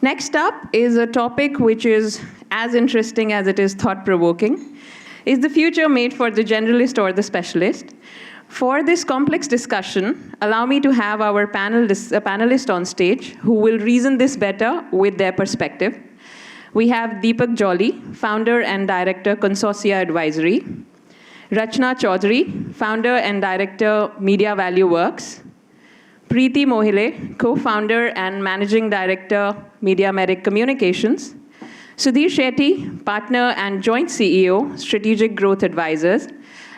Next up is a topic which is as interesting as it is thought-provoking. Is the future made for the generalist or the specialist? For this complex discussion, allow me to have our panelist on stage who will reason this better with their perspective. We have Deepak Jolly, founder and director, Consocia Advisory. Rachana Chowdhary, founder and director, Media Value Works. Priti Mohile, co-founder and managing director, MediaMedic Communications. Sudhir Shetty, partner and joint CEO, Strategic Growth Advisors.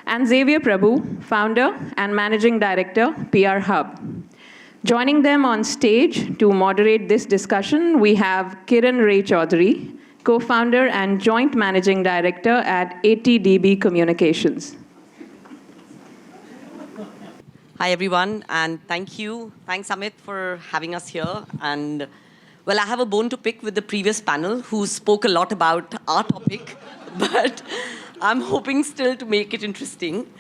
And Xavier Prabhu, founder and managing director, PRHUB. Joining them on stage to moderate this discussion, we have Kiran Choudhary, co-founder and joint managing director at ATDB Communications. Hi, everyone, and thank you. Thanks, Amit, for having us here. And, well, I have a bone to pick with the previous panel who spoke a lot about our topic, but I'm hoping still to make it interesting.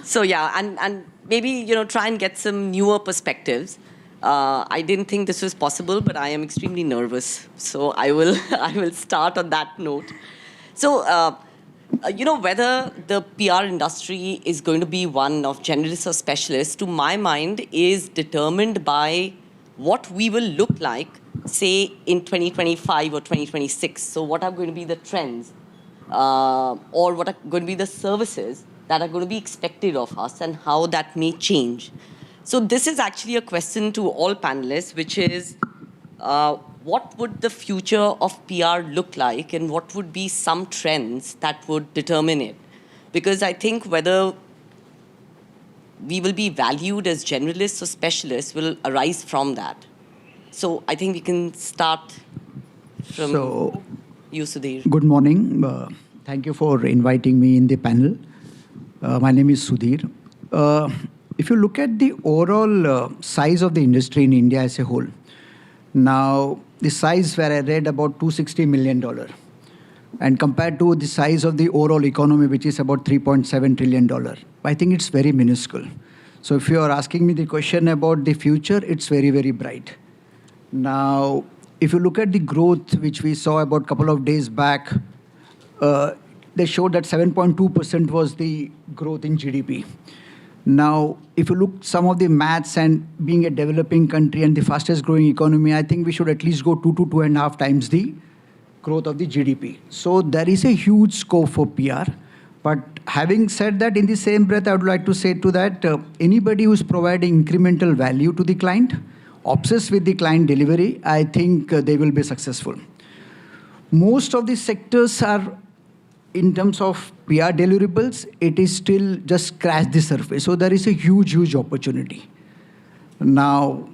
So, yeah, and maybe, try and get some newer perspectives. I didn't think this was possible, but I am extremely nervous. So I will start on that note. So, whether the PR industry is going to be one of generalists or specialists, to my mind, is determined by what we will look like, say, in 2025 or 2026. So what are going to be the trends or what are going to be the services that are going to be expected of us and how that may change. So this is actually a question to all panelists, which is, what would the future of PR look like and what would be some trends that would determine it? Because I think whether we will be valued as generalists or specialists will arise from that. So I think we can start from you, Sudhir. Good morning. Thank you for inviting me in the panel. My name is Sudhir. If you look at the overall size of the industry in India as a whole, now the size where I read about $260 million, and compared to the size of the overall economy, which is about $3.7 trillion, I think it's very minuscule. So if you are asking me the question about the future, it's very, very bright. Now, if you look at the growth, which we saw about a couple of days back, they showed that 7.2% was the growth in GDP. Now, if you look some of the maths and being a developing country and the fastest growing economy, I think we should at least go 2 to 2.5 times the growth of the GDP. So there is a huge scope for PR. But having said that, in the same breath, I would like to say to that, anybody who's providing incremental value to the client, obsessed with the client delivery, I think they will be successful. Most of the sectors are, in terms of PR deliverables, it is still just scratch the surface. So there is a huge, huge opportunity. Now,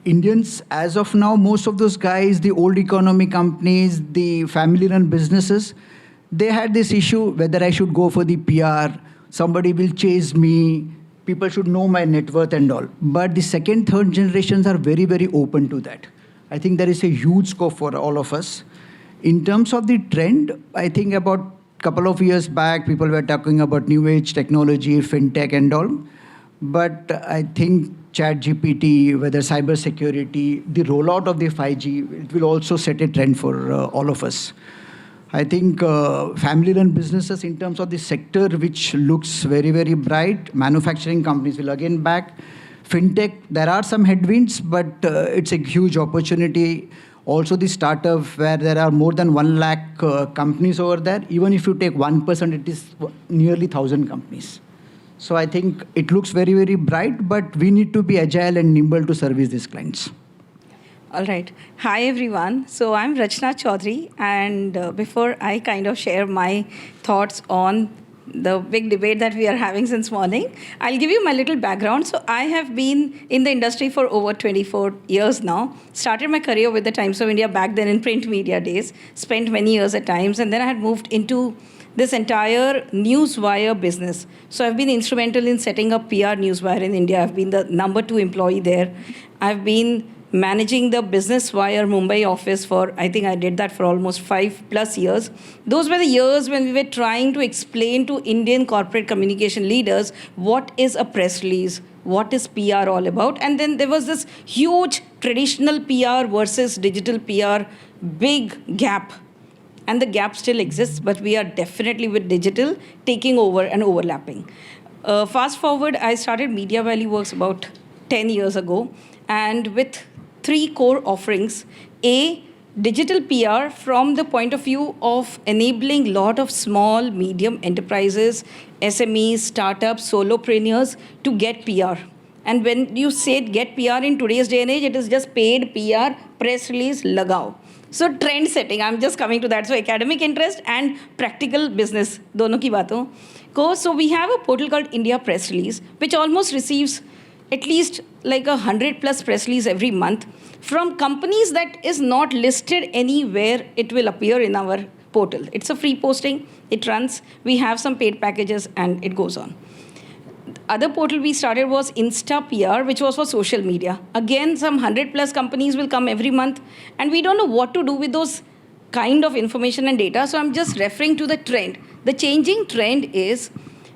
Indians, as of now, most of those guys, the old economy companies, the family-run businesses, they had this issue whether I should go for the PR, somebody will chase me, people should know my net worth and all. But the second, third generations are very, very open to that. I think there is a huge scope for all of us. In terms of the trend, I think about a couple of years back, people were talking about new age technology, fintech and all. But I think ChatGPT, whether cybersecurity, the rollout of the 5G, it will also set a trend for all of us. I think family-run businesses in terms of the sector, which looks very, very bright. Manufacturing companies will again back. Fintech, there are some headwinds, but it's a huge opportunity. Also the startup where there are more than 1 lakh companies over there. Even if you take 1%, it is nearly 1,000 companies. So I think it looks very, very bright, but we need to be agile and nimble to service these clients. All right. Hi, everyone. So I'm Rachana Chowdhary, and before I kind of share my thoughts on the big debate that we are having since morning, I'll give you my little background. So I have been in the industry for over 24 years now. Started my career with the Times of India back then in print media days, spent many years at Times, and then I had moved into this entire newswire business. So I've been instrumental in setting up PR Newswire in India. I've been the #2 employee there. I've been managing the Business Wire Mumbai office for, I think I did that for almost 5+ years. Those were the years when we were trying to explain to Indian corporate communication leaders what is a press release, what is PR all about. And then there was this huge traditional PR versus digital PR, big gap. And the gap still exists, but we are definitely with digital taking over and overlapping. Fast forward, I started Media Valley Works about 10 years ago, and with 3 core offerings. A, digital PR from the point of view of enabling a lot of small, medium enterprises, SMEs, startups, solopreneurs to get PR. And when you say get PR in today's day and age, it is just paid PR, press release, lagao. So trend setting, I'm just coming to that. So academic interest and practical business, dono ki baaton ko. So we have a portal called India Press Release, which almost receives at least like 100 plus press release every month from companies that is not listed anywhere. It will appear in our portal. It's a free posting, it runs, we have some paid packages, and it goes on. Other portal we started was Insta PR, which was for social media. Again, some 100 plus companies will come every month, and we don't know what to do with those kind of information and data. So I'm just referring to the trend. The changing trend is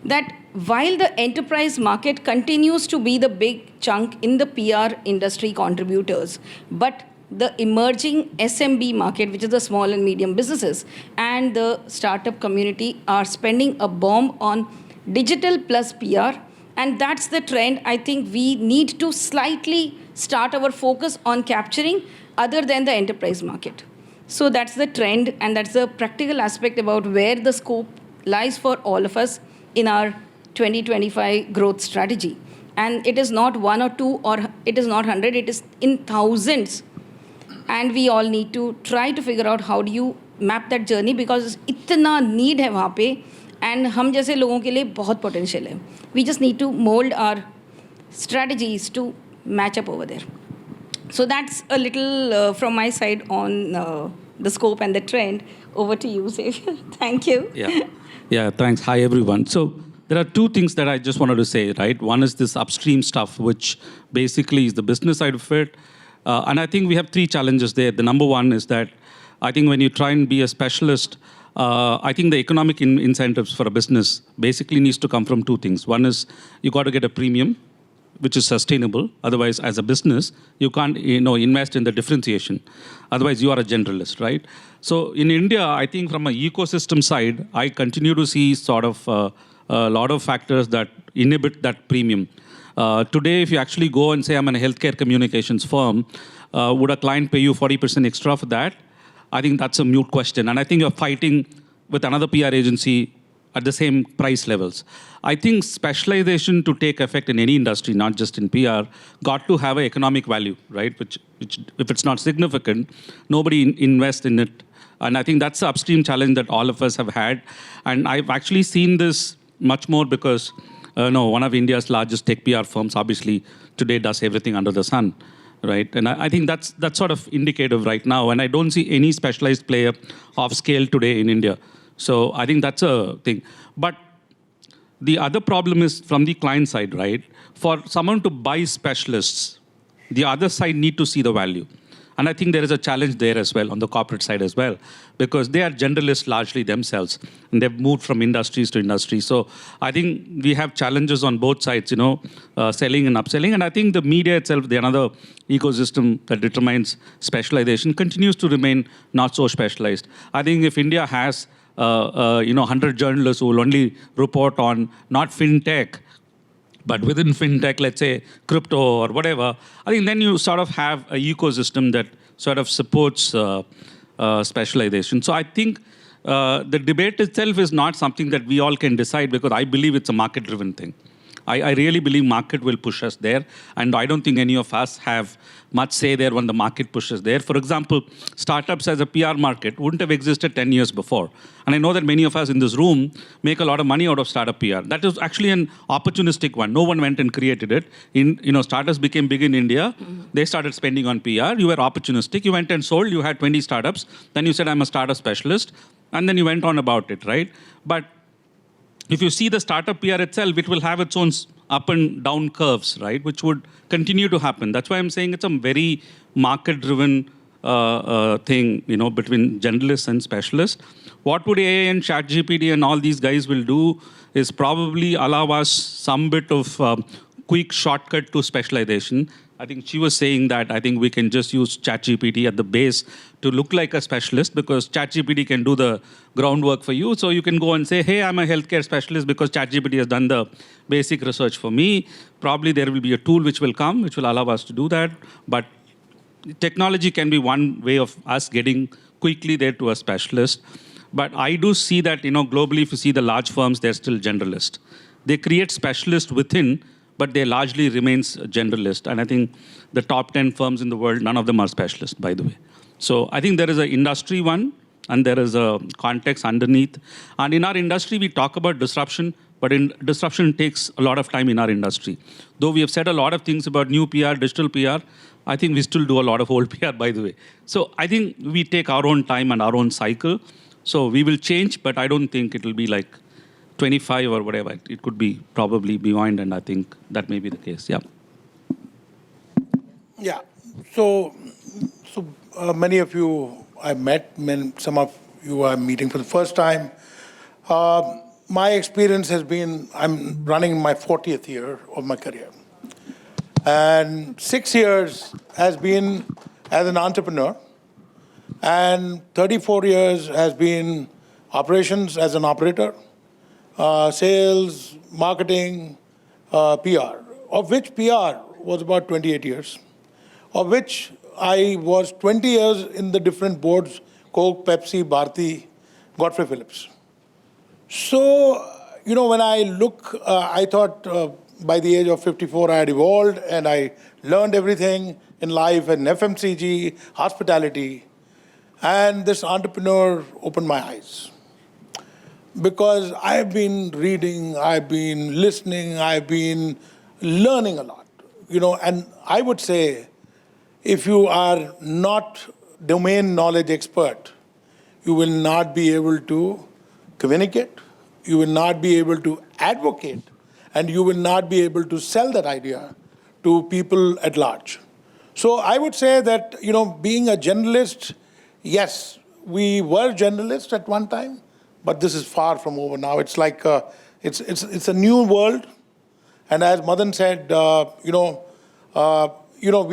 that while the enterprise market continues to be the big chunk in the PR industry contributors, but the emerging SMB market, which is the small and medium businesses, and the startup community are spending a bomb on digital plus PR. And that's the trend I think we need to slightly start our focus on capturing other than the enterprise market. So that's the trend, and that's the practical aspect about where the scope lies for all of us in our 2025 growth strategy. And it is not 1 or 2, or it is not 100, it is in thousands. And we all need to try to figure out how do you map that journey, because itna need hai wahan pe. And हम जैसे लोगों के लिए बहुत potential है. We just need to mold our strategies to match up over there. So that's a little from my side on the scope and the trend. Over to you, Xavier. Thank you. Yeah, thanks. Hi, everyone. So there are 2 things that I just wanted to say, right? One is this upstream stuff, which basically is the business side of it. And I think we have 3 challenges there. The number one is that I think when you try and be a specialist, I think the economic incentives for a business basically needs to come from 2 things. One is you got to get a premium, which is sustainable. Otherwise, as a business, you can't invest in the differentiation. Otherwise, you are a generalist, right? So in India, I think from an ecosystem side, I continue to see sort of a lot of factors that inhibit that premium. Today, if you actually go and say, I'm a healthcare communications firm, would a client pay you 40% extra for that? I think that's a mute question. And I think you're fighting with another PR agency at the same price levels. I think specialization to take effect in any industry, not just in PR, got to have an economic value, right? Which if it's not significant, nobody invests in it. And I think that's the upstream challenge that all of us have had. And I've actually seen this much more because one of India's largest tech PR firms obviously today does everything under the sun. Right, and I think that's sort of indicative right now, and I don't see any specialized player of scale today in India. So I think that's a thing. But the other problem is from the client side, right? For someone to buy specialists, the other side need to see the value. And I think there is a challenge there as well, on the corporate side as well, because they are generalists largely themselves, and they've moved from industries to industry. So I think we have challenges on both sides, selling and upselling. And I think the media itself, the another ecosystem that determines specialization, continues to remain not so specialized. I think if India has 100 journalists who will only report on not fintech, but within fintech, let's say crypto or whatever, I think then you sort of have an ecosystem that sort of supports specialization. So I think the debate itself is not something that we all can decide, because I believe it's a market-driven thing. I really believe market will push us there, and I don't think any of us have much say there when the market pushes there. For example, startups as a PR market wouldn't have existed 10 years before. And I know that many of us in this room make a lot of money out of startup PR. That is actually an opportunistic one. No one went and created it. Startups became big in India. Mm-hmm. They started spending on PR. You were opportunistic. You went and sold. You had 20 startups. Then you said, I'm a startup specialist. And then you went on about it, right? But if you see the startup PR itself, it will have its own up and down curves, right? Which would continue to happen. That's why I'm saying it's a very market-driven thing, between generalists and specialists. What would AI and ChatGPT and all these guys will do is probably allow us some bit of quick shortcut to specialization. I think she was saying that I think we can just use ChatGPT at the base to look like a specialist because ChatGPT can do the groundwork for you. So you can go and say, hey, I'm a healthcare specialist because ChatGPT has done the basic research for me. Probably there will be a tool which will come, which will allow us to do that. But technology can be one way of us getting quickly there to a specialist. But I do see that, globally, if you see the large firms, they're still generalist. They create specialists within, but they largely remains generalist. And I think the top 10 firms in the world, none of them are specialists, by the way. So I think there is an industry one, and there is a context underneath. And in our industry, we talk about disruption, but disruption takes a lot of time in our industry. Though we have said a lot of things about new PR, digital PR, I think we still do a lot of old PR, by the way. So I think we take our own time and our own cycle. So we will change, but I don't think it will be like 25 or whatever. It could be probably beyond, and I think that may be the case. Yeah. Yeah. So many of you I met, some of you are meeting for the first time. My experience has been, I'm running my 40th year of my career. And 6 years has been as an entrepreneur, and 34 years has been operations as an operator, sales, marketing, PR, of which PR was about 28 years, of which I was 20 years in the different boards, Coke, Pepsi, Bharti, Godfrey Phillips. So, when I look, I thought by the age of 54, I had evolved and I learned everything in life in FMCG, hospitality, and this entrepreneur opened my eyes. Because I've been reading, I've been listening, I've been learning a lot, and I would say if you are not domain knowledge expert, you will not be able to communicate, you will not be able to advocate, and you will not be able to sell that idea to people at large. So I would say that, being a generalist, yes, we were generalists at one time, but this is far from over now. It's like, it's a new world. And as Madan said, we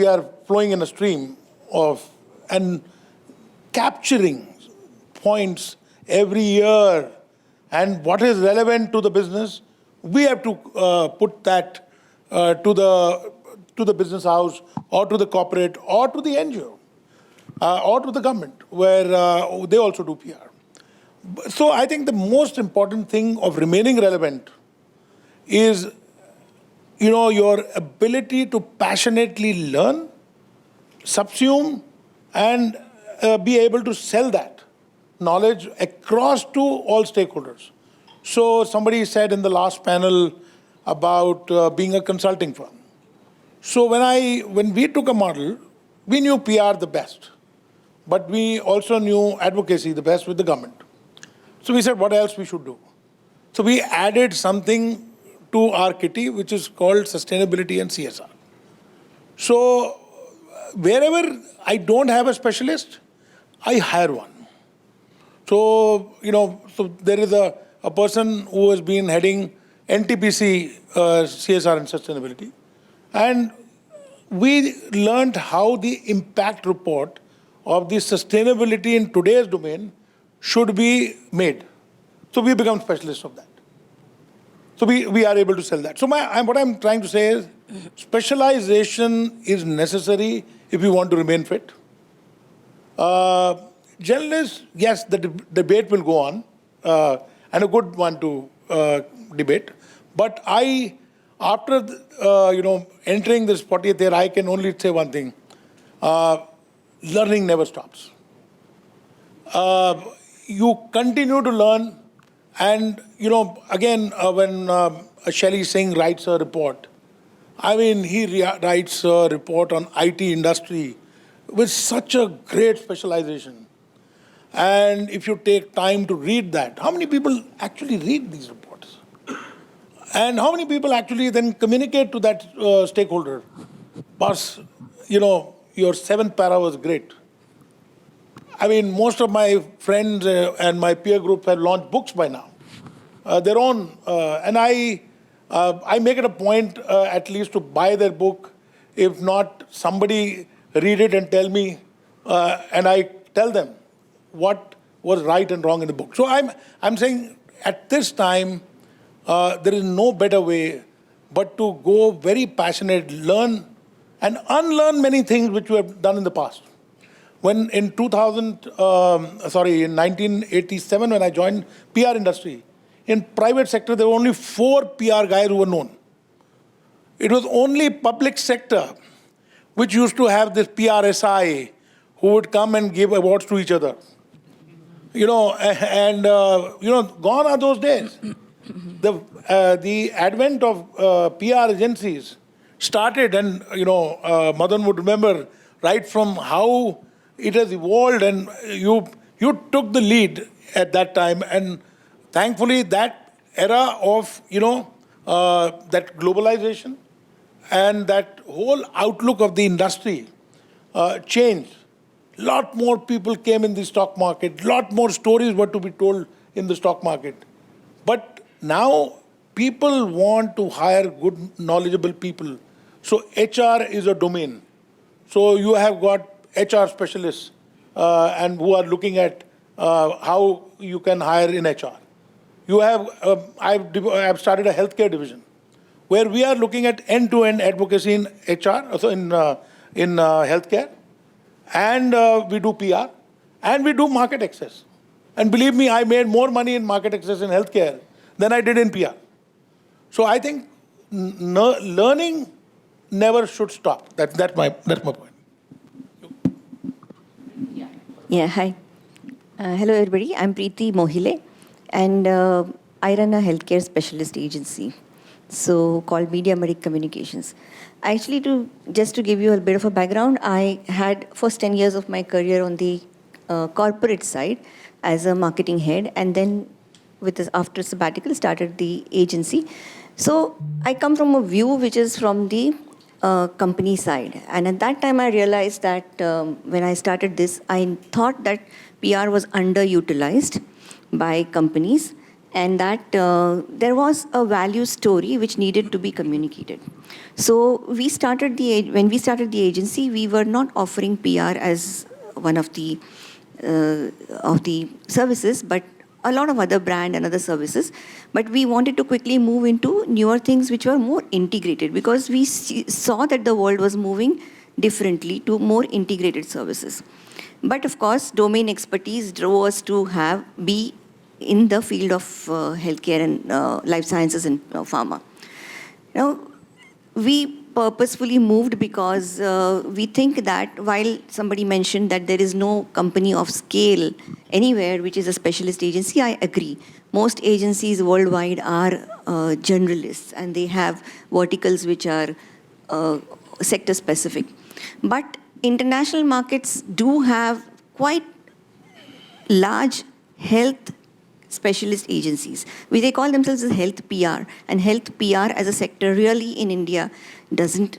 are flowing in a stream of, and capturing points every year. And what is relevant to the business, we have to put that to the business house or to the corporate or to the NGO or to the government where they also do PR. So I think the most important thing of remaining relevant is, your ability to passionately learn, subsume, and be able to sell that knowledge across to all stakeholders. So somebody said in the last panel about being a consulting firm. So when we took a model, we knew PR the best, but we also knew advocacy the best with the government. So we said, what else we should do? So we added something to our kitty, which is called sustainability and CSR. So wherever I don't have a specialist, I hire one. So, so there is a person who has been heading NTPC CSR and sustainability. And we learned how the impact report of the sustainability in today's domain should be made. So we become specialists of that. So we are able to sell that. So what I'm trying to say is specialization is necessary if you want to remain fit. Generalists, yes, the debate will go on, and a good one to debate. But after entering this 40th year, I can only say one thing. Learning never stops. You continue to learn, and again, when Shelley Singh writes a report, he writes a report on IT industry with such a great specialization. And if you take time to read that, how many people actually read these reports? And how many people actually then communicate to that stakeholder? Boss, your 7th para was great. Most of my friends and my peer group have launched books by now, their own. And I make it a point at least to buy their book. If not, somebody read it and tell me, and I tell them what was right and wrong in the book. So I'm saying at this time, there is no better way but to go very passionate, learn and unlearn many things which you have done in the past. When in 1987, when I joined PR industry, in private sector, there were only 4 PR guys who were known. It was only public sector which used to have this PRSI who would come and give awards to each other. Gone are those days. The advent of PR agencies started, and Madan would remember right from how it has evolved, and you took the lead at that time, and thankfully that era of that globalization and that whole outlook of the industry changed. Lot more people came in the stock market. Lot more stories were to be told in the stock market. But now people want to hire good, knowledgeable people. So HR is a domain. So you have got HR specialists and who are looking at how you can hire in HR. You have, I've started a healthcare division where we are looking at end-to-end advocacy in HR, also in healthcare, and we do PR, and we do market access. And believe me, I made more money in market access in healthcare than I did in PR. So I think learning never should stop. That's my point. Yeah, hi. Hello, everybody. I'm Priti Mohile, and I run a healthcare specialist agency, so called MediaMedic Communications. Actually, just to give you a bit of a background, I had first 10 years of my career on the corporate side as a marketing head, and then after sabbatical started the agency. So I come from a view which is from the company side. And at that time, I realized that when I started this, I thought that PR was underutilized by companies, and that there was a value story which needed to be communicated. So when we started the agency, we were not offering PR as one of the services, but a lot of other brand and other services. But we wanted to quickly move into newer things which were more integrated, because we saw that the world was moving differently to more integrated services. But of course, domain expertise drove us to be in the field of healthcare and life sciences and pharma. Now, we purposefully moved because we think that while somebody mentioned that there is no company of scale anywhere which is a specialist agency, I agree. Most agencies worldwide are generalists, and they have verticals which are sector specific. But international markets do have quite large health specialist agencies. They call themselves as health PR, and health PR as a sector really in India doesn't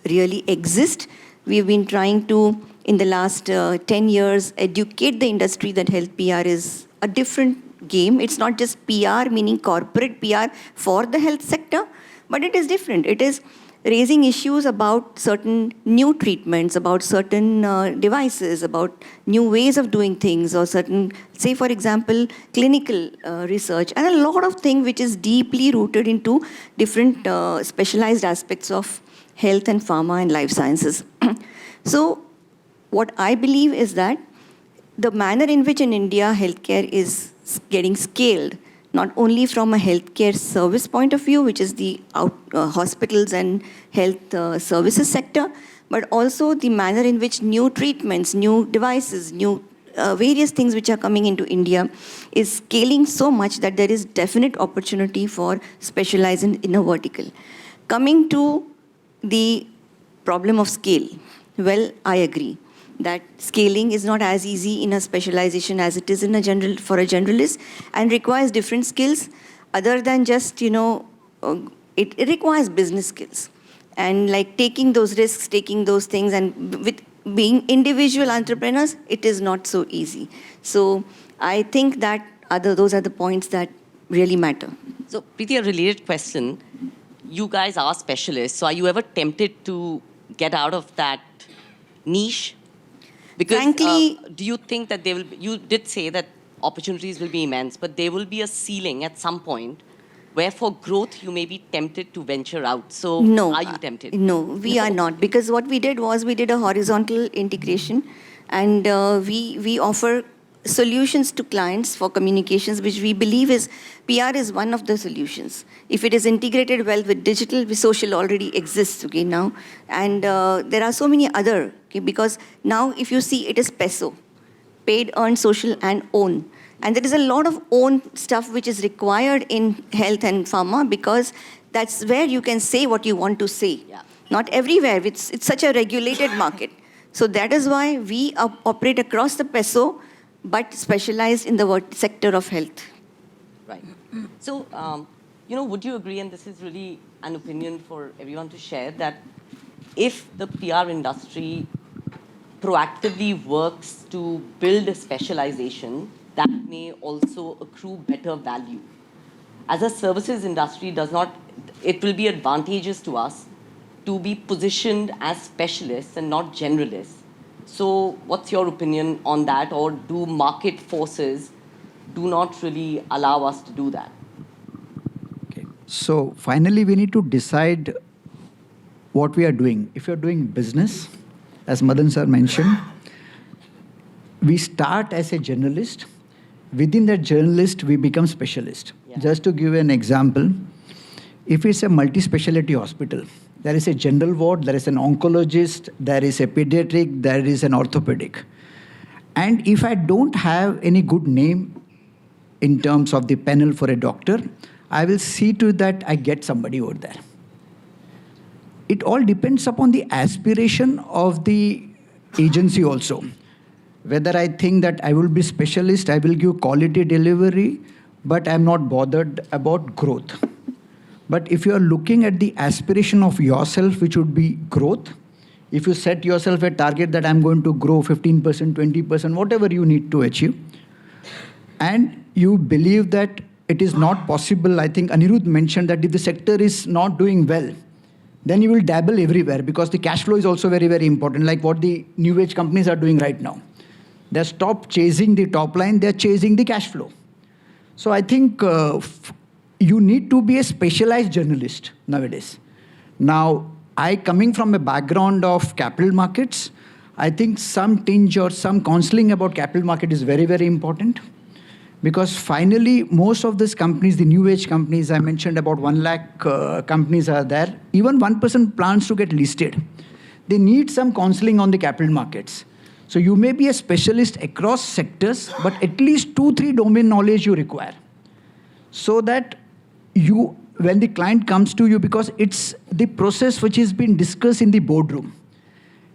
really exist. We've been trying to, in the last 10 years, educate the industry that health PR is a different game. It's not just PR, meaning corporate PR for the health sector, but it is different. It is raising issues about certain new treatments, about certain devices, about new ways of doing things, or certain, say for example, clinical research, and a lot of things which is deeply rooted into different specialized aspects of health and pharma and life sciences. So what I believe is that the manner in which in India healthcare is getting scaled, not only from a healthcare service point of view, which is the hospitals and health services sector, but also the manner in which new treatments, new devices, new various things which are coming into India is scaling so much that there is definite opportunity for specializing in a vertical. Coming to the problem of scale, well, I agree that scaling is not as easy in a specialization as it is in for a generalist, and requires different skills other than just, it requires business skills. And like taking those risks, taking those things, and with being individual entrepreneurs, it is not so easy. So I think that those are the points that really matter. So, Priti, a related question. You guys are specialists, so are you ever tempted to get out of that niche? Because Frankly, do you think that there will be, you did say that opportunities will be immense, but there will be a ceiling at some point where for growth you may be tempted to venture out. So no. are you tempted? No, we are not. Because what we did was we did a horizontal integration, and we offer solutions to clients for communications, which we believe is PR is one of the solutions. If it is integrated well with digital, social already exists, okay, now. And there are so many other, okay, because now if you see, it is peso, paid, earned, social, and own. And there is a lot of own stuff which is required in health and pharma, because that's where you can say what you want to say. Yeah. Not everywhere. It's such a regulated market. So that is why we operate across the peso, but specialized in the sector of health. Right. So, would you agree, and this is really an opinion for everyone to share, that if the PR industry proactively works to build a specialization, that may also accrue better value? As a services industry it will be advantageous to us to be positioned as specialists and not generalists. So what's your opinion on that? Or do market forces do not really allow us to do that? Okay. So finally, we need to decide what we are doing. If you're doing business, as Madan sir mentioned, we start as a generalist. Within that generalist, we become specialist. Yeah. Just to give an example, if it's a multi-specialty hospital, there is a general ward, there is an oncologist, there is a pediatric, there is an orthopedic. And if I don't have any good name in terms of the panel for a doctor, I will see to that I get somebody over there. It all depends upon the aspiration of the agency also. Whether I think that I will be specialist, I will give quality delivery, but I'm not bothered about growth. But if you are looking at the aspiration of yourself, which would be growth, if you set yourself a target that I'm going to grow 15%, 20%, whatever you need to achieve, and you believe that it is not possible, I think Anirudh mentioned that if the sector is not doing well, then you will dabble everywhere, because the cash flow is also very, very important, like what the new age companies are doing right now. They stop chasing the top line, they're chasing the cash flow. So I think you need to be a specialized journalist nowadays. Now, I coming from a background of capital markets, I think some tinge or some counseling about capital market is very, very important. Because finally, most of these companies, the new age companies, I mentioned about 1 lakh companies are there. Even 1% plans to get listed. They need some counseling on the capital markets. So you may be a specialist across sectors, but at least 2-3 domain knowledge you require. So that you, when the client comes to you, because it's the process which has been discussed in the boardroom.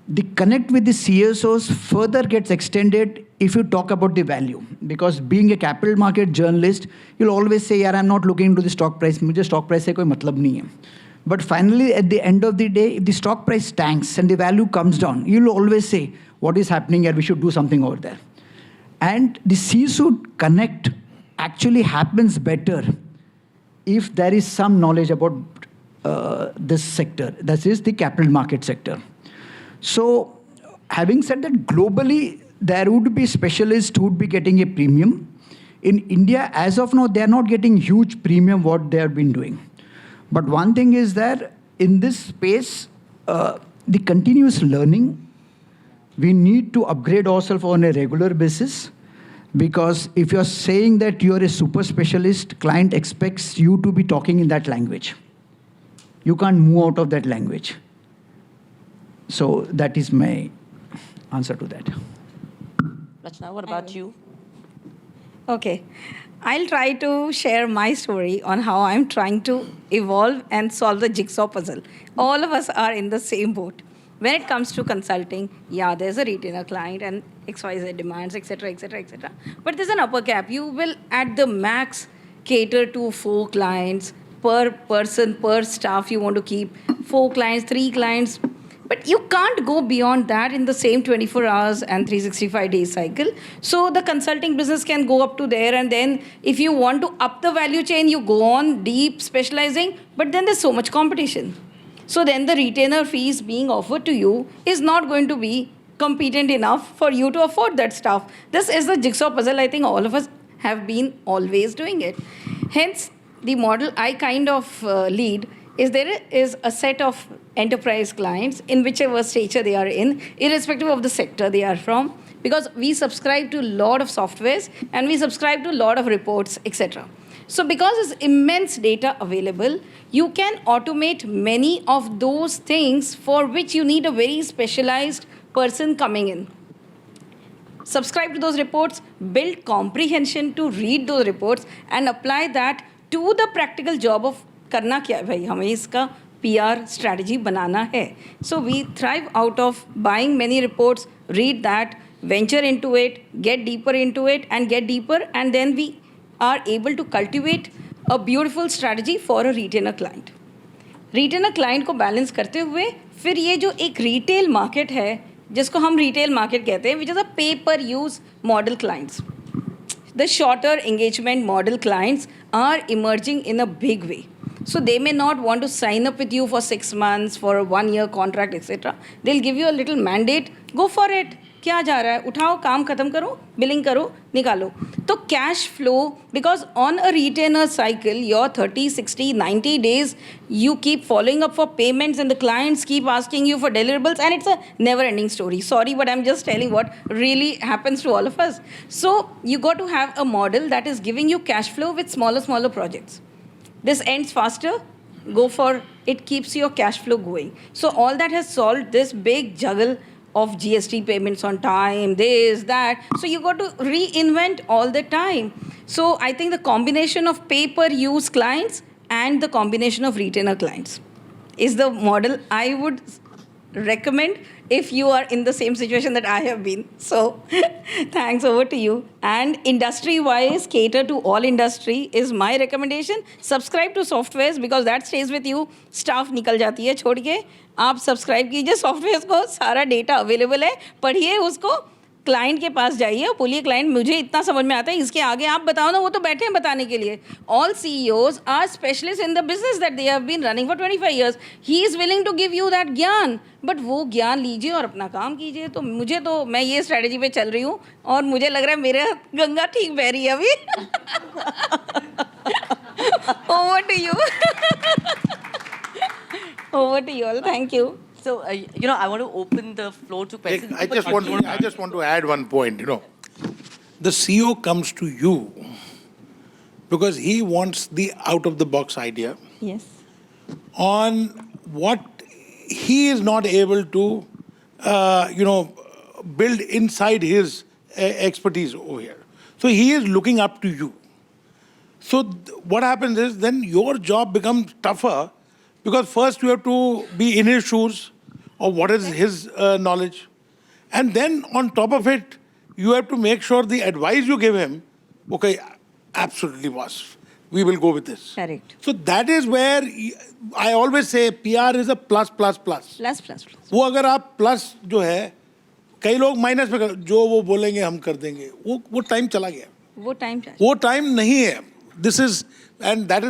The connect with the CSOs further gets extended if you talk about the value. Because being a capital market journalist, you'll always say, "Yaar, I'm not looking into the stock price. मुझे stock price से कोई मतलब नहीं है." But finally, at the end of the day, if the stock price tanks and the value comes down, you'll always say, "What is happening here? We should do something over there." And the C-suite connect actually happens better if there is some knowledge about this sector, that is the capital market sector. So, having said that, globally, there would be specialists who would be getting a premium. In India, as of now, they are not getting huge premium what they have been doing. But one thing is that in this space, the continuous learning, we need to upgrade ourselves on a regular basis. Because if you're saying that you're a super specialist, client expects you to be talking in that language. You can't move out of that language. So that is my answer to that. Rachana, what about you? Okay. I'll try to share my story on how I'm trying to evolve and solve the jigsaw puzzle. All of us are in the same boat. When it comes to consulting, yeah, there's a retainer client and XYZ demands, etc., etc., etc. But there's an upper cap. You will, at the max, cater to 4 clients per person, per staff you want to keep. 4 clients, 3 clients. But you can't go beyond that in the same 24 hours and 365 days cycle. So the consulting business can go up to there, and then if you want to up the value chain, you go on deep specializing, but then there's so much competition. So then the retainer fees being offered to you is not going to be competent enough for you to afford that stuff. This is the jigsaw puzzle. I think all of us have been always doing it. Hence, the model I kind of lead is there is a set of enterprise clients in whichever stature they are in, irrespective of the sector they are from, because we subscribe to a lot of softwares and we subscribe to a lot of reports, etc. So because there's immense data available, you can automate many of those things for which you need a very specialized person coming in. Subscribe to those reports, build comprehension to read those reports, and apply that to the practical job of करना क्या है भाई, हमें इसका PR strategy बनाना है. So we thrive out of buying many reports, read that, venture into it, get deeper into it, and get deeper, and then we are able to cultivate a beautiful strategy for a retainer client. Retainer client को balance करते हुए फिर ये जो एक retail market है, जिसको हम retail market कहते हैं, which is a pay-per-use model clients. The shorter engagement model clients are emerging in a big way. So they may not want to sign up with you for 6 months, for a 1-year contract, etc. They'll give you a little mandate. Go for it. क्या जा रहा है? उठाओ, काम खत्म करो, billing करो, निकालो. तो cash flow, because on a retainer cycle, your 30, 60, 90 days, you keep following up for payments and the clients keep asking you for deliverables, and it's a never-ending story. Sorry, but I'm just telling what really happens to all of us. So you got to have a model that is giving you cash flow with smaller projects. This ends faster, go for it, keeps your cash flow going. So all that has solved this big juggle of GST payments on time, this, that. So you got to reinvent all the time. So I think the combination of pay-per-use clients and the combination of retainer clients is the model I would recommend if you are in the same situation that I have been. So thanks, over to you. And industry-wise, cater to all industry is my recommendation. Subscribe to softwares because that stays with you. Staff निकल जाती है छोड़ के. आप subscribe कीजिए software को, सारा data available है, पढ़िए उसको, क्लाइंट के पास जाइए और बोलिए क्लाइंट मुझे इतना समझ में आता है, इसके आगे आप बताओ ना, वो तो बैठे हैं बताने के लिए. All CEOs are specialist in the business that they have been running for 25 years. He is willing to give you that ज्ञान, बट वो ज्ञान लीजिए और अपना काम कीजिए. तो मुझे तो मैं ये स्ट्रैटेजी पे चल रही हूँ और मुझे लग रहा है मेरे गंगा ठीक बह रही है अभी. Over to you. Over to you all. Thank you. So, I want to open the floor to questions. I just want to add one point, The CEO comes to you because he wants the out-of-the-box idea Yes. on what he is not able to, build inside his expertise over here. So he is looking up to you. So what happens is then your job becomes tougher because first you have to be in his shoes or what is his knowledge. And then on top of it, you have to make sure the advice you give him, okay, absolutely boss, we will go with this. Correct. So that is where I always say PR is a plus. Plus. वो अगर आप plus जो है, कई लोग minus पे जो वो बोलेंगे हम कर देंगे, वो टाइम चला गया. वो टाइम नहीं है. This is, and that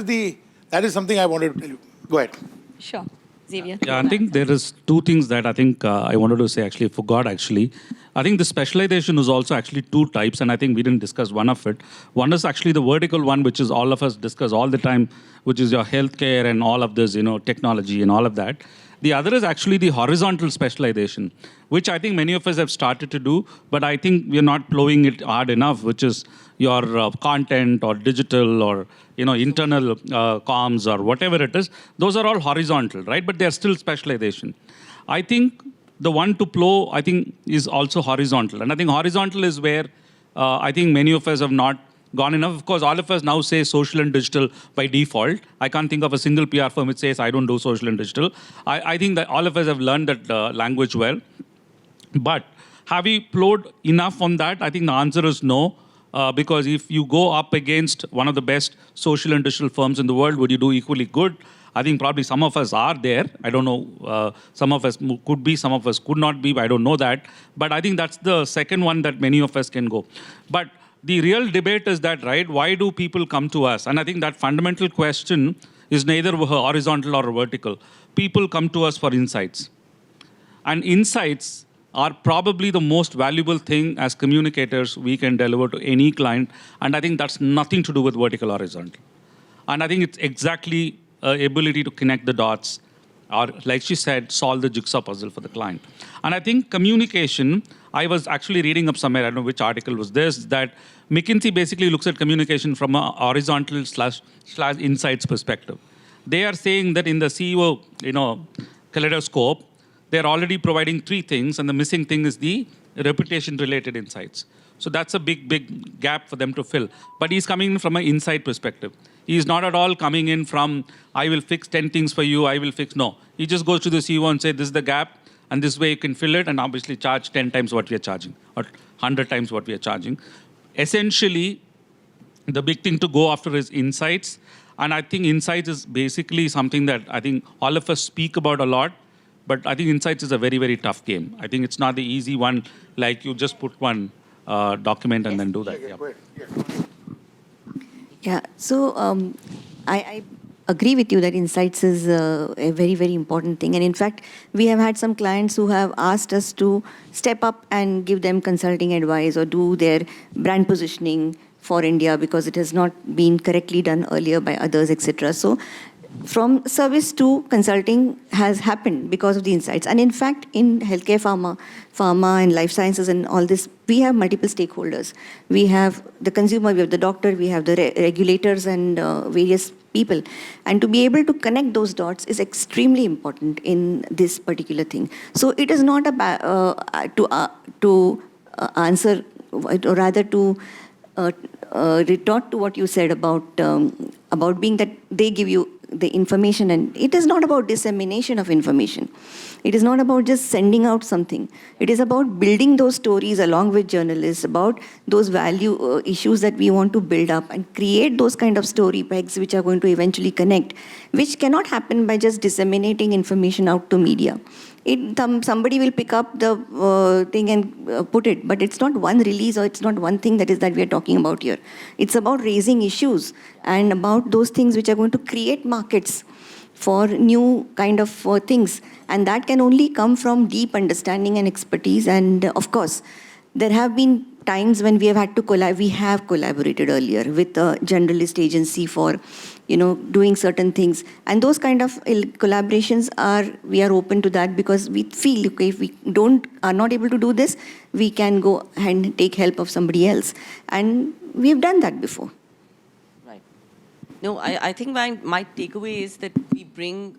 is something I wanted to tell you. Go ahead. Sure. Xavier. Yeah, I think there is two things that I think I wanted to say, actually forgot actually. I think the specialization is also actually two types, and I think we didn't discuss one of it. One is actually the vertical one, which is all of us discuss all the time, which is your healthcare and all of this, technology and all of that. The other is actually the horizontal specialization, which I think many of us have started to do, but I think we're not plowing it hard enough, which is your content or digital or internal comms or whatever it is. Those are all horizontal, right? But they're still specialization. I think the one to plow, I think, is also horizontal. And I think horizontal is where I think many of us have not gone enough. Of course, all of us now say social and digital by default. I can't think of a single PR firm which says, I don't do social and digital. I think that all of us have learned that language well. But have we plowed enough on that? I think the answer is no. Because if you go up against one of the best social and digital firms in the world, would you do equally good? I think probably some of us are there. I don't know. Some of us could be, some of us could not be. I don't know that. But I think that's the second one that many of us can go. But the real debate is that, right, why do people come to us? And I think that fundamental question is neither horizontal or vertical. People come to us for insights. And insights are probably the most valuable thing as communicators we can deliver to any client. And I think that's nothing to do with vertical or horizontal. And I think it's exactly ability to connect the dots, or like she said, solve the jigsaw puzzle for the client. And I think communication, I was actually reading up somewhere, I don't know which article was this, that McKinsey basically looks at communication from a horizontal slash insights perspective. They are saying that in the CEO, kaleidoscope, they're already providing 3 things, and the missing thing is the reputation-related insights. So that's a big gap for them to fill. But he's coming in from an insight perspective. He's not at all coming in from, I will fix 10 things for you, I will fix, no. He just goes to the CEO and says, this is the gap, and this way you can fill it, and obviously charge 10 times what we are charging, or 100 times what we are charging. Essentially, the big thing to go after is insights. And I think insights is basically something that I think all of us speak about a lot, but I think insights is a very, very tough game. I think it's not the easy one, like you just put one document and then do that. Yeah, so I agree with you that insights is a very, very important thing. And in fact, we have had some clients who have asked us to step up and give them consulting advice or do their brand positioning for India because it has not been correctly done earlier by others, etc. So from service to consulting has happened because of the insights. And in fact, in healthcare, pharma and life sciences and all this, we have multiple stakeholders. We have the consumer, we have the doctor, we have the regulators and various people. And to be able to connect those dots is extremely important in this particular thing. So it is not to answer, or rather to retort to what you said about being that they give you the information, and it is not about dissemination of information. It is not about just sending out something. It is about building those stories along with journalists about those value issues that we want to build up and create those kind of story pegs which are going to eventually connect, which cannot happen by just disseminating information out to media. Somebody will pick up the thing and put it, but it's not one release or it's not one thing that we are talking about here. It's about raising issues and about those things which are going to create markets for new kind of things. And that can only come from deep understanding and expertise. And of course, there have been times when we have had to we have collaborated earlier with a generalist agency for doing certain things. And those kind of collaborations we are open to that because we feel, okay, if we are not able to do this, we can go and take help of somebody else. And we have done that before. Right. No, I think my takeaway is that we bring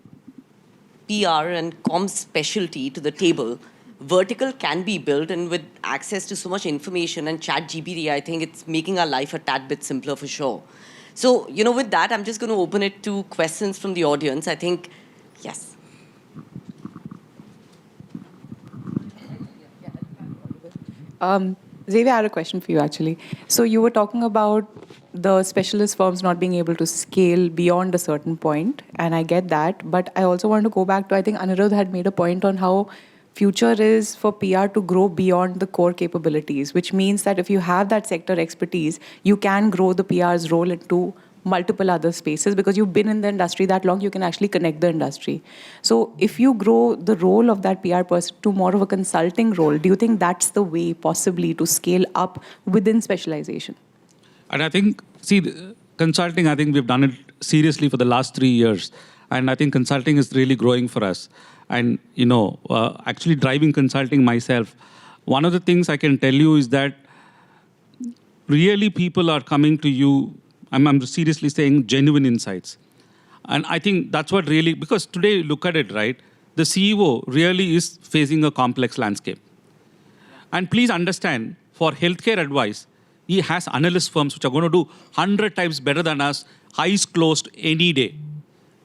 PR and comms specialty to the table. Vertical can be built, and with access to so much information and ChatGPT, I think it's making our life a tad bit simpler for sure. So, with that, I'm just going to open it to questions from the audience. I think, yes. Xavier, I had a question for you, actually. So you were talking about the specialist firms not being able to scale beyond a certain point, and I get that. But I also want to go back to, I think Anirudh had made a point on how future is for PR to grow beyond the core capabilities, which means that if you have that sector expertise, you can grow the PR's role into multiple other spaces because you've been in the industry that long, you can actually connect the industry. So if you grow the role of that PR person to more of a consulting role, do you think that's the way possibly to scale up within specialization? And I think, consulting, I think we've done it seriously for the last 3 years. And I think consulting is really growing for us. And, actually driving consulting myself, one of the things I can tell you is that really people are coming to you, I'm seriously saying genuine insights. And I think that's what really, because today, look at it, right? The CEO really is facing a complex landscape. And please understand, for healthcare advice, he has analyst firms which are going to do 100 times better than us, eyes closed any day.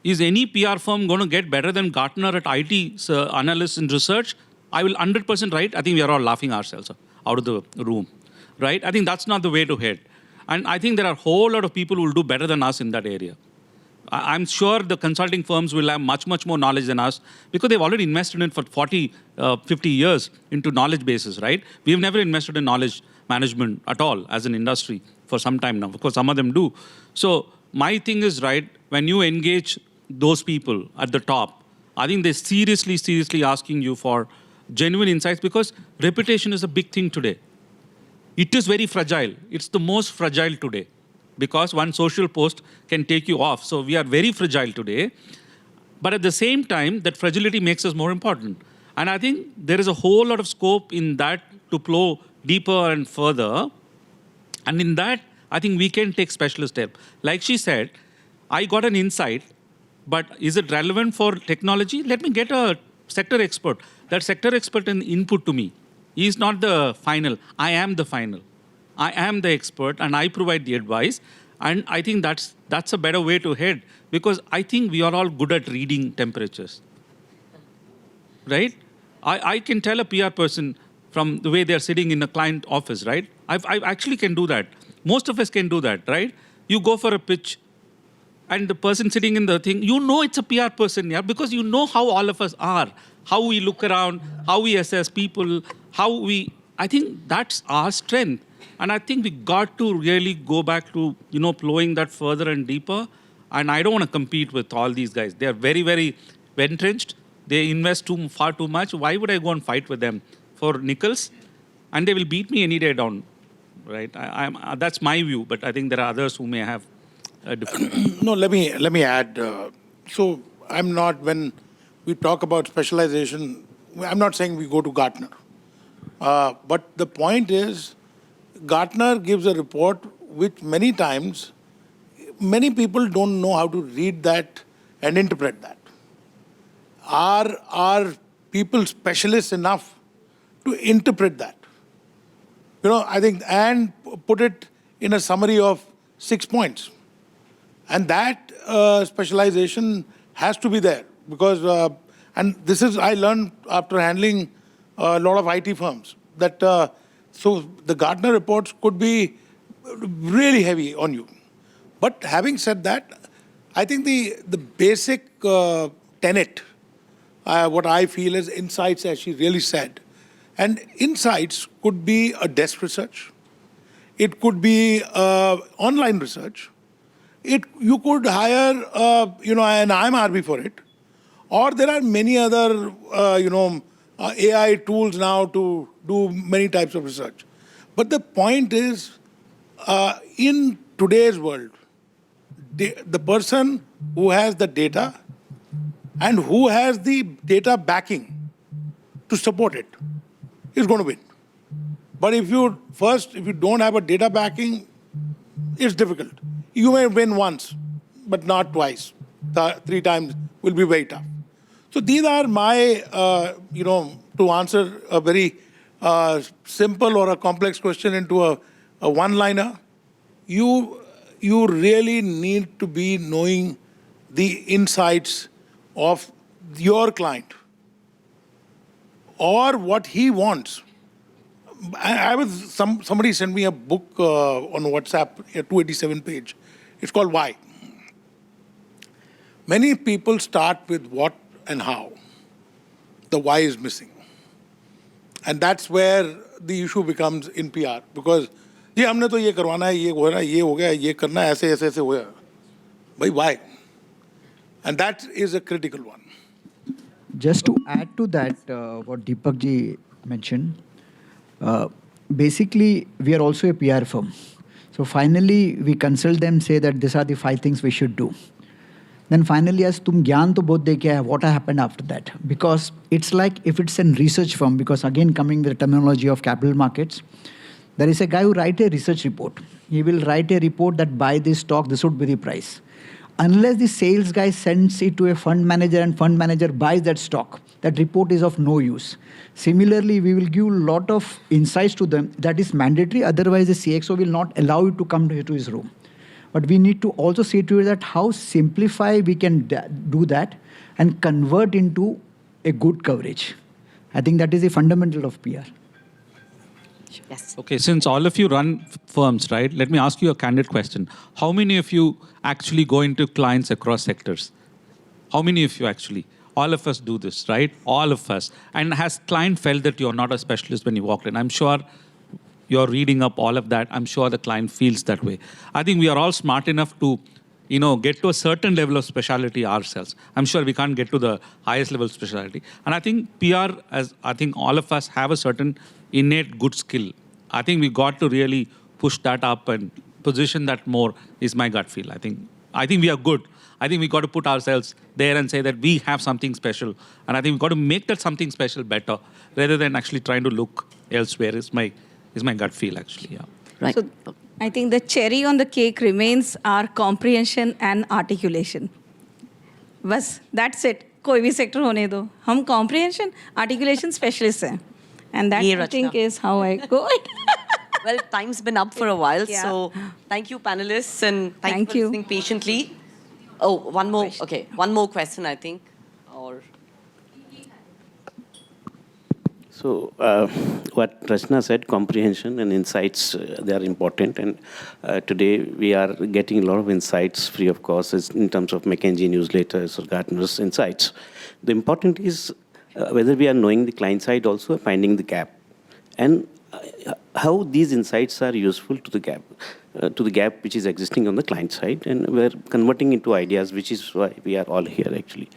Is any PR firm going to get better than Gartner at IT analysts in research? I will 100% right. I think we are all laughing ourselves out of the room, right? I think that's not the way to head. And I think there are a whole lot of people who will do better than us in that area. I'm sure the consulting firms will have much, much more knowledge than us because they've already invested in for 40, 50 years into knowledge bases, right? We've never invested in knowledge management at all as an industry for some time now. Of course, some of them do. So my thing is, right, when you engage those people at the top, I think they're seriously asking you for genuine insights because reputation is a big thing today. It is very fragile. It's the most fragile today because one social post can take you off. So we are very fragile today. But at the same time, that fragility makes us more important. And I think there is a whole lot of scope in that to plow deeper and further. And in that, I think we can take specialist step. Like she said, I got an insight, but is it relevant for technology? Let me get a sector expert. That sector expert and input to me. He is not the final. I am the final. I am the expert and I provide the advice. And I think that's a better way to head because I think we are all good at reading temperatures. Right? I can tell a PR person from the way they're sitting in a client office, right? I actually can do that. Most of us can do that, right? You go for a pitch and the person sitting in the thing, you know it's a PR person, yeah, because you know how all of us are, how we look around, how we assess people, I think that's our strength. And I think we got to really go back to, plowing that further and deeper. And I don't want to compete with all these guys. They are very, very entrenched. They invest far too much. Why would I go and fight with them for nickels? And they will beat me any day down, right? That's my view, but I think there are others who may have a different. No, let me add. So I'm not, when we talk about specialization, I'm not saying we go to Gartner. But the point is, Gartner gives a report which many times, many people don't know how to read that and interpret that. Are people specialists enough to interpret that? I think, and put it in a summary of 6 points. And that specialization has to be there because, and this is, I learned after handling a lot of IT firms, that so the Gartner reports could be really heavy on you. But having said that, I think the basic tenet, what I feel is insights, as she really said. And insights could be a desk research. It could be online research. You could hire, an IMRB for it. Or there are many other, AI tools now to do many types of research. But the point is, in today's world, the person who has the data and who has the data backing to support it is going to win. But if you don't have a data backing, it's difficult. You may win once, but not twice. 3 times will be very tough. So these are my, to answer a very simple or a complex question into a one-liner, you really need to be knowing the insights of your client or what he wants. Somebody sent me a book on WhatsApp, a 287 page. It's called Why. Many people start with what and how. The why is missing. And that's where the issue becomes in PR. Because, ये हमने तो ये करवाना है, ये हो रहा है, ये हो गया, ये करना है, ऐसे हो गया. Bhai, why? And that is a critical one. Just to add to that, what Deepak ji mentioned, basically, we are also a PR firm. So finally, we consult them, say that these are the 5 things we should do. Then finally, as tum gyan to both dekhe hai, what happened after that? Because it's like if it's a research firm, because again, coming with the terminology of capital markets, there is a guy who writes a research report. He will write a report that buy this stock, this would be the price. Unless the sales guy sends it to a fund manager and fund manager buys that stock, that report is of no use. Similarly, we will give a lot of insights to them that is mandatory. Otherwise, the CXO will not allow you to come to his room. But we need to also see to it that how simplify we can do that and convert into a good coverage. I think that is the fundamental of PR. Yes. Okay, since all of you run firms, right? Let me ask you a candid question. How many of you actually go into clients across sectors? How many of you actually? All of us do this, right? All of us. And has client felt that you're not a specialist when you walked in? I'm sure you're reading up all of that. I'm sure the client feels that way. I think we are all smart enough to, get to a certain level of specialty ourselves. I'm sure we can't get to the highest level of specialty. And I think PR, as I think all of us have a certain innate good skill. I think we got to really push that up and position that more is my gut feel. I think we are good. I think we got to put ourselves there and say that we have something special. And I think we got to make that something special better rather than actually trying to look elsewhere is my gut feel actually. Yeah. Right. So I think the cherry on the cake remains our comprehension and articulation. बस that's it. कोई भी sector होने दो. हम comprehension, articulation specialists हैं. And that Ye I think Rachana. is how I go. Well, time's been up for a while, Yeah. so thank you, panelists, and thank Thank you you. for listening patiently. Oh, one more. Okay, one more question, I think. Or So what Rachana said, comprehension and insights, they are important. And today we are getting a lot of insights free of cost in terms of McKinsey newsletters or Gartner's insights. The important is whether we are knowing the client side also, finding the gap. And how these insights are useful to the gap which is existing on the client side, and we're converting into ideas, which is why we are all here actually.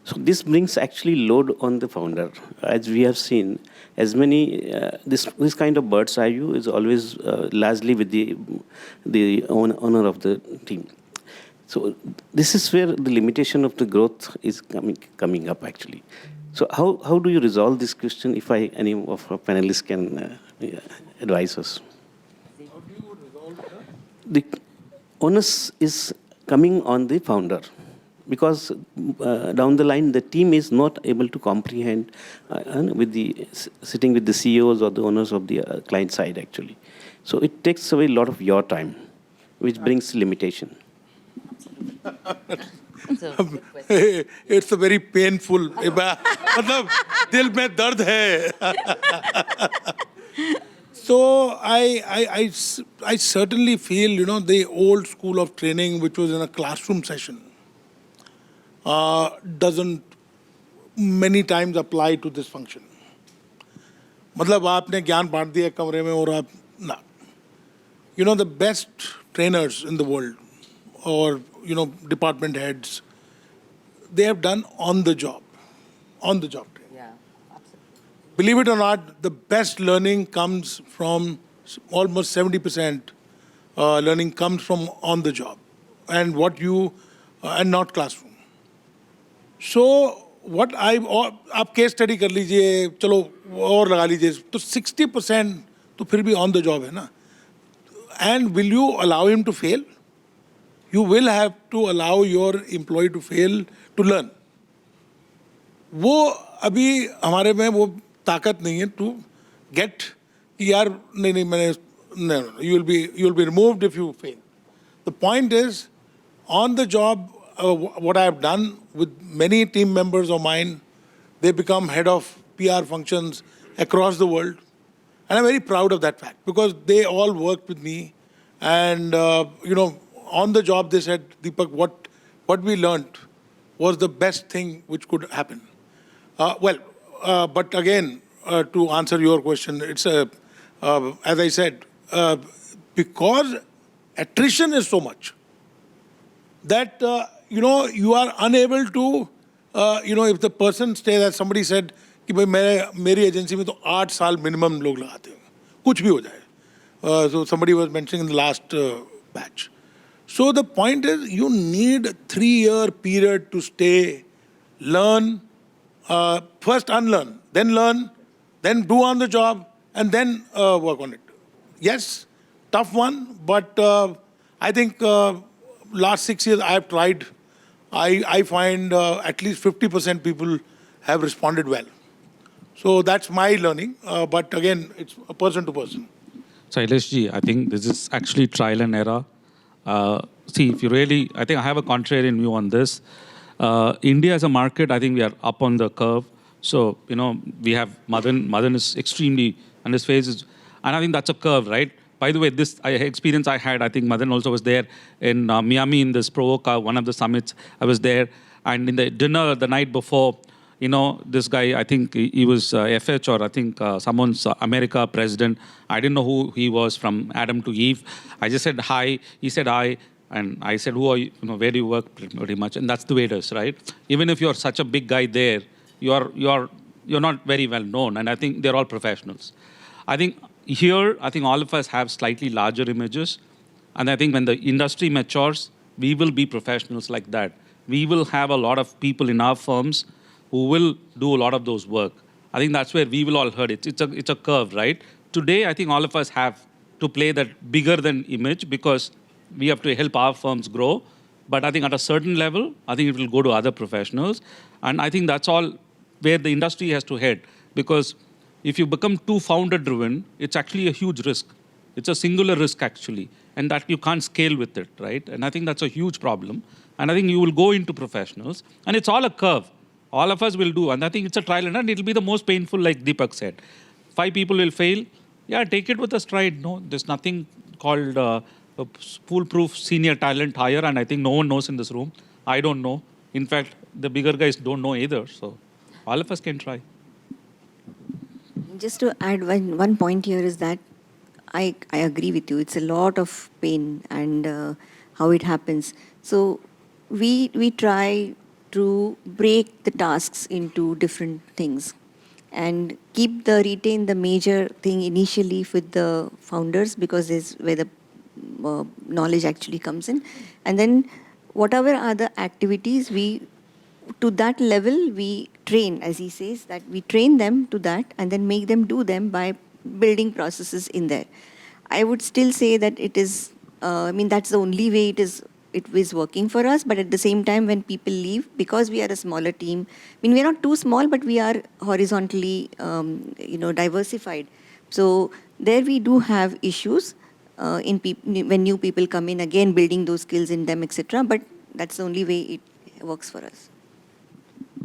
So this brings actually load on the founder. As we have seen, as many, this kind of bird's eye view is always largely with the owner of the team. So this is where the limitation of the growth is coming up actually. So how do you resolve this question, if any of our panelists can advise us? The onus is coming on the founder, because down the line the team is not able to comprehend sitting with the CEOs or the owners of the client side actually. So it takes away a lot of your time, which brings limitation. It's a very painful. मतलब दिल में दर्द है. So I certainly feel, the old school of training, which was in a classroom session, doesn't many times apply to this function. मतलब आपने ज्ञान बांट दिया कमरे में और आप ना. The best trainers in the world, or department heads, they have done on the job training. yeah, absolutely. Believe it or not, the best learning comes from almost 70% learning comes from on the job, and and not classroom. So what आप case study कर लीजिए, चलो और लगा लीजिए, तो 60% तो फिर भी on the job है ना. And will you allow him to fail? You will have to allow your employee to fail to learn. वो अभी हमारे में वो ताकत नहीं है to get कि यार नहीं no, you will be removed if you fail. The point is, on the job, what I have done with many team members of mine, they become head of PR functions across the world, and I'm very proud of that fact, because they all worked with me, and on the job they said, Deepak, what we learned was the best thing which could happen. But again, to answer your question, it's as I said, because attrition is so much that you are unable to, if the person stays, as somebody said, कि भाई मेरी agency में तो 8 साल minimum लोग लगाते हैं, कुछ भी हो जाए. So somebody was mentioning in the last batch. So the point is, you need a 3-year period to stay, learn, first unlearn, then learn, then do on the job, and then work on it. Yes, tough one, but I think last 6 years I have tried. I find at least 50% people have responded well. So that's my learning, but again, it's a person to person. So Ji, I think this is actually trial and error. See, if you really, I think I have a contrarian view on this. India as a market, I think we are up on the curve. So, we have Madan is extremely, and his phase is, And I think that's a curve, right? By the way, this experience I had, I think Madan also was there in Miami in this Provoca, one of the summits. I was there. And in the dinner the night before, you know, this guy, I think he was FH or I think someone's America president. I didn't know who he was from Adam to Eve. I just said hi. He said hi. And I said, who are you? You know, where do you work? Pretty much. And that's the way it is, right? Even if you're such a big guy there, you're not very well known. And I think they're all professionals. I think here, I think all of us have slightly larger images. And I think when the industry matures, we will be professionals like that. We will have a lot of people in our firms who will do a lot of those work. I think that's where we will all hurt it. It's a curve, right? Today, I think all of us have to play that bigger than image because we have to help our firms grow. But I think at a certain level, I think it will go to other professionals. And I think that's all where the industry has to head. Because if you become too founder-driven, it's actually a huge risk. It's a singular risk, actually. And that you can't scale with it, right? And I think that's a huge problem. And I think you will go into professionals. And it's all a curve. All of us will do. And I think it's a trial and error. It'll be the most painful, like Deepak said. 5 people will fail. Yeah, take it with a stride. No, there's nothing called a foolproof senior talent hire. And I think no one knows in this room. I don't know. In fact, the bigger guys don't know either. So all of us can try. Just to add one point here is that I agree with you. It's a lot of pain and how it happens. So we try to break the tasks into different things and retain the major thing initially with the founders because is where the knowledge actually comes in. And then whatever other activities to that level, we train, as he says, that we train them to that and then make them do them by building processes in there. I would still say that it is, that's the only way it is working for us. But at the same time, when people leave, because we are a smaller team, we're not too small, but we are horizontally, diversified. So there we do have issues when new people come in, again, building those skills in them, etc. But that's the only way it works for us.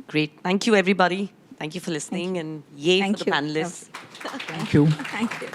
Great. Thank you, everybody. Thank you for listening. And yay Thank for the you. panelists. Thank you. Thank you.